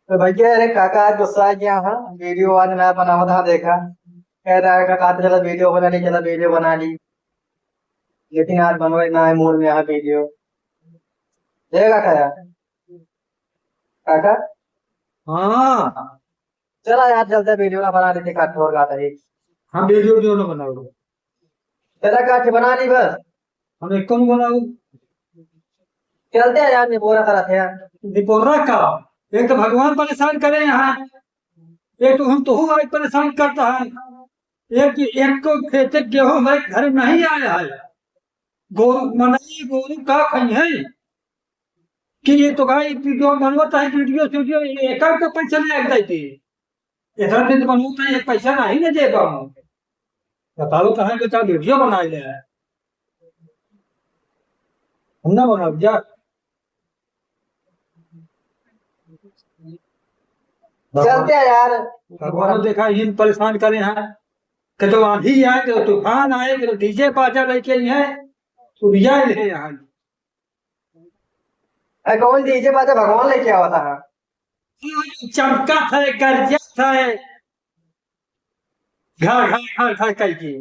तो भैया अरे काका आज गुस्सा आ गया। हाँ, वीडियो आज नया बना हुआ था, देखा कह रहा है काका तो चला वीडियो बना ली, चला वीडियो बना ली। लेकिन आज बनवाई ना है मूड में यहाँ वीडियो। देगा क्या यार काका? हाँ। चला यार चलते वीडियो ना बना लेते, काट और गाता है। हम वीडियो वीडियो ना बनाओ। चला काट बना ली बस। हम एक कौन बनाओ। चलते हैं यार, नहीं बोरा तरह थे यार। दिपोरा का एक तो भगवान परेशान करे यहाँ। एक तो हम तो आज परेशान करता है। एक एक को खेते गेहूं हमारे घर नहीं आया है। गोरू मनाई गोरू का कहीं है कि ये तो भाई वीडियो बनवाता है, वीडियो स्टूडियो एक तो पैसा नहीं लग जाती। इतना दिन बनवाता है, एक पैसा नहीं ना दे पाऊँ। बताओ कहाँ बेटा वीडियो बना ले है। हम ना बनाओ जा। चलते हैं यार। भगवान ने देखा इन परेशान करे हैं कि तो आंधी आए तो तूफान आए कि तो डीजे बाजा लेके आई है तो रिया ले यहाँ। कौन डीजे बाजा भगवान लेके आवा था? चमका था, गरजा था, घर घर घर घर करके